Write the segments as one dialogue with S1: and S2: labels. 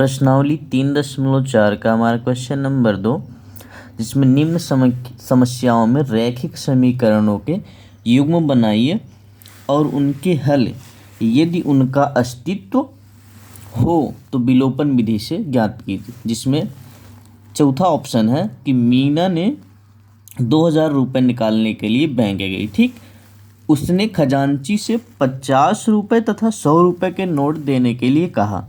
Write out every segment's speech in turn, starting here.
S1: प्रश्नावली 3.4 का हमारा क्वेश्चन नंबर 2, जिसमें निम्न समस्याओं में रैखिक समीकरणों के युग्म बनाइए और उनके हल यदि उनका अस्तित्व हो तो विलोपन विधि से ज्ञात कीजिए। जिसमें चौथा ऑप्शन है कि मीना ने 2000 रुपये निकालने के लिए बैंक गई। ठीक, उसने खजांची से 50 रुपये तथा 100 रुपये के नोट देने के लिए कहा।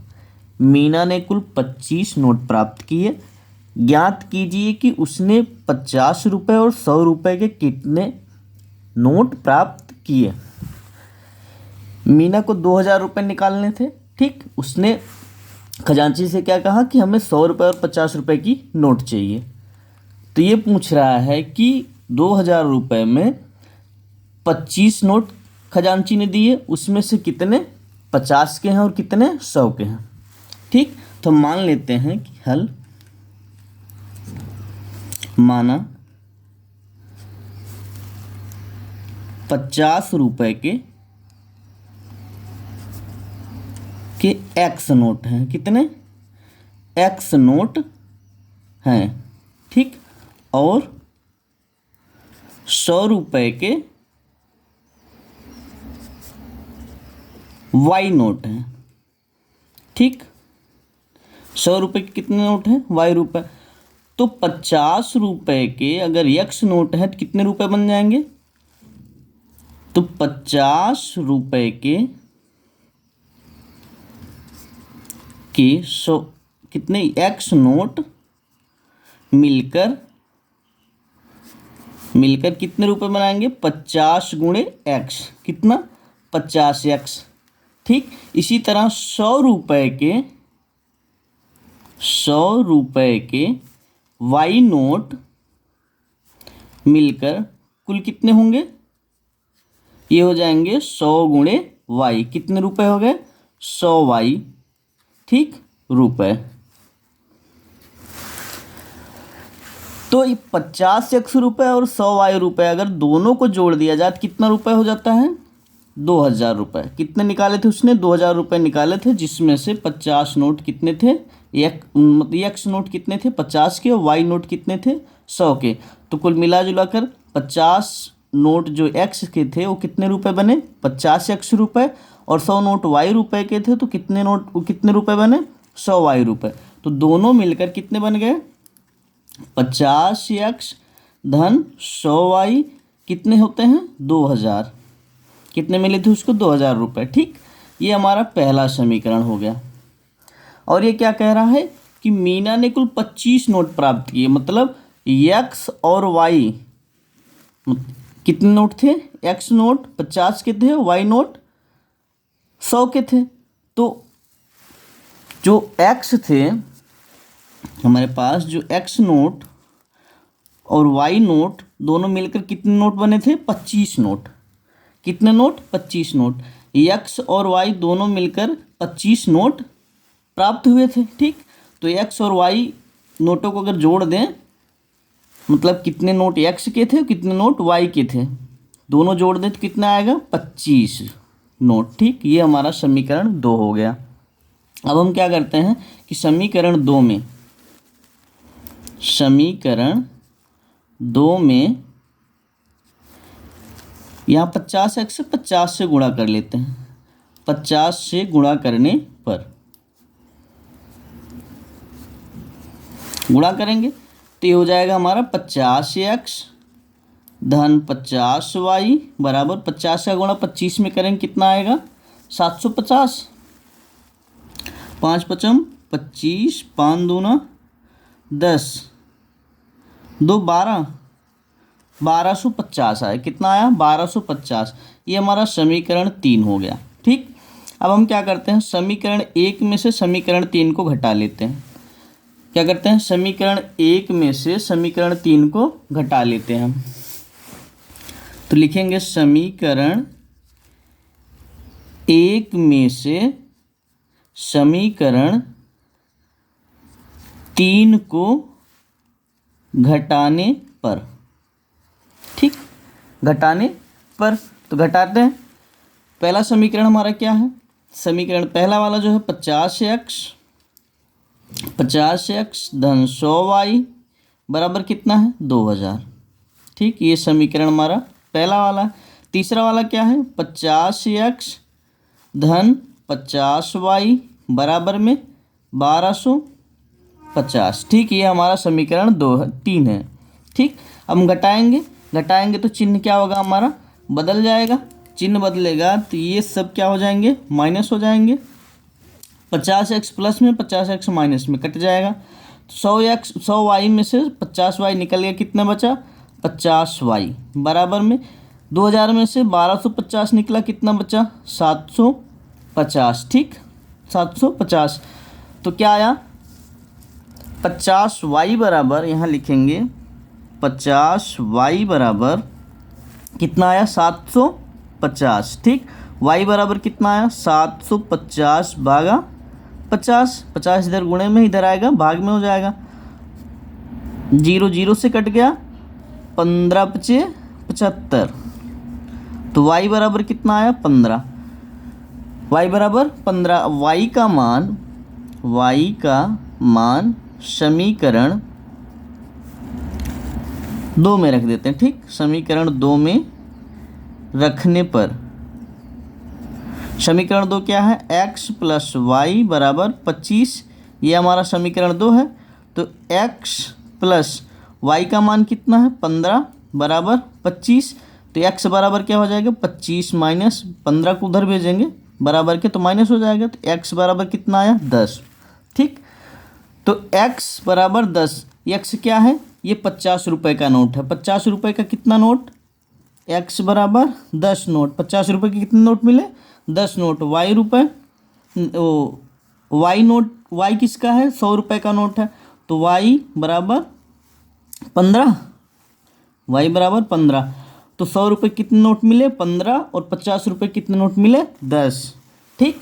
S1: मीना ने कुल 25 नोट प्राप्त किए। ज्ञात कीजिए कि उसने 50 रुपये और 100 रुपये के कितने नोट प्राप्त किए। मीना को 2000 रुपये निकालने थे। ठीक, उसने खजांची से क्या कहा कि हमें 100 रुपये और 50 रुपये की नोट चाहिए। तो ये पूछ रहा है कि 2000 रुपये में 25 नोट खजांची ने दिए, उसमें से कितने 50 के हैं और कितने 100 के हैं। ठीक, तो मान लेते हैं कि हल माना 50 रुपये के एक्स नोट हैं। कितने एक्स नोट हैं। ठीक, और 100 रुपये के वाई नोट हैं। ठीक, 100 रुपये के कितने नोट हैं वाई रुपये। तो 50 रुपये के अगर एक्स नोट है तो कितने रुपए बन जाएंगे। तो 50 रुपये के 100 कितने एक्स नोट मिलकर कितने रुपए बनाएंगे 50 गुणे एक्स, कितना 50 एक्स। ठीक, इसी तरह 100 रुपये के वाई नोट मिलकर कुल कितने होंगे, ये हो जाएंगे 100 गुणे वाई। कितने रुपए हो गए 100 वाई। ठीक, रुपए। तो ये 50 एक्स रुपये और 100 वाई रुपये अगर दोनों को जोड़ दिया जाए तो कितना रुपए हो जाता है 2000 रुपये। कितने निकाले थे उसने 2000 रुपये निकाले थे, जिसमें से 50 नोट कितने थे एक्स नोट कितने थे 50 के और वाई नोट कितने थे 100 के। तो कुल मिला जुला कर 50 नोट जो एक्स के थे वो कितने रुपए बने 50 एक्स रुपये, और 100 नोट वाई रुपये के थे तो कितने रुपए बने 100 वाई रुपये। तो दोनों मिलकर कितने बन गए 50 एक्स धन 100 वाई कितने होते हैं 2000। कितने मिले थे उसको 2000 रुपये। ठीक, ये हमारा पहला समीकरण हो गया। और ये क्या कह रहा है कि मीना ने कुल 25 नोट प्राप्त किए, मतलब एक्स और वाई कितने नोट थे एक्स नोट 50 के थे, वाई नोट 100 के थे। तो जो एक्स थे हमारे पास, जो एक्स नोट और वाई नोट दोनों मिलकर कितने नोट बने थे 25 नोट। कितने नोट 25 नोट। एक्स और वाई दोनों मिलकर 25 नोट प्राप्त हुए थे। ठीक, तो एक्स और वाई नोटों को अगर जोड़ दें, मतलब कितने नोट एक्स के थे कितने नोट वाई के थे, दोनों जोड़ दें तो कितना आएगा 25 नोट। ठीक, ये हमारा समीकरण 2 हो गया। अब हम क्या करते हैं कि समीकरण 2 में यहाँ 50 एक्स से 50 से गुणा कर लेते हैं। 50 से गुणा करने पर गुणा करेंगे तो ये हो जाएगा हमारा 50 एक्स धन 50 वाई बराबर 50 का गुणा 25 में करेंगे कितना आएगा 750। 5 पचम 25, 5 दूना 10, 2 12, 1250 आया। कितना आया 1250। ये हमारा समीकरण 3 हो गया। ठीक, अब हम क्या करते हैं समीकरण 1 में से समीकरण 3 को घटा लेते हैं। क्या करते हैं समीकरण 1 में से समीकरण 3 को घटा लेते हैं हम। तो लिखेंगे समीकरण 1 में से समीकरण 3 को घटाने पर। ठीक, घटाने पर तो घटाते हैं। पहला समीकरण हमारा क्या है, समीकरण पहला वाला जो है 50x 50x धन 100y बराबर कितना है 2000। ठीक, ये समीकरण हमारा पहला वाला। तीसरा वाला क्या है 50x धन 50y बराबर में 1250। ठीक, ये हमारा समीकरण 3 है। ठीक, अब हम घटाएंगे तो चिन्ह क्या होगा हमारा बदल जाएगा। चिन्ह बदलेगा तो ये सब क्या हो जाएंगे माइनस हो जाएंगे। 50x प्लस में 50x माइनस में कट जाएगा। 100y में से 50y निकल गया, कितना बचा 50y बराबर में 2000 में से 1250 निकला, कितना बचा 750। ठीक, 750। तो क्या आया 50y बराबर, यहाँ लिखेंगे 50y बराबर कितना आया 750। ठीक, y बराबर कितना आया 750 भागा 50। 50 इधर गुणे में इधर आएगा, भाग में हो जाएगा। 0 0 से कट गया, 15 पचे 75। तो y बराबर कितना आया 15। y बराबर 15। y का मान समीकरण 2 में रख देते हैं। ठीक, समीकरण 2 में रखने पर समीकरण 2 क्या है x प्लस वाई बराबर 25। ये हमारा समीकरण 2 है। तो x प्लस वाई का मान कितना है 15 बराबर 25। तो x बराबर क्या हो जाएगा 25 माइनस 15 को उधर भेजेंगे बराबर के, तो माइनस हो जाएगा। तो x बराबर कितना आया 10। ठीक, तो x बराबर 10। x क्या है ये 50 रुपये का नोट है। 50 रुपये का कितना नोट, x बराबर 10 नोट। 50 रुपये के कितने नोट मिले 10 नोट। y रुपये y नोट, y किसका है 100 रुपये का नोट है। तो y बराबर 15, y बराबर 15। तो 100 रुपये कितने नोट मिले 15 और 50 रुपये कितने नोट मिले 10। ठीक।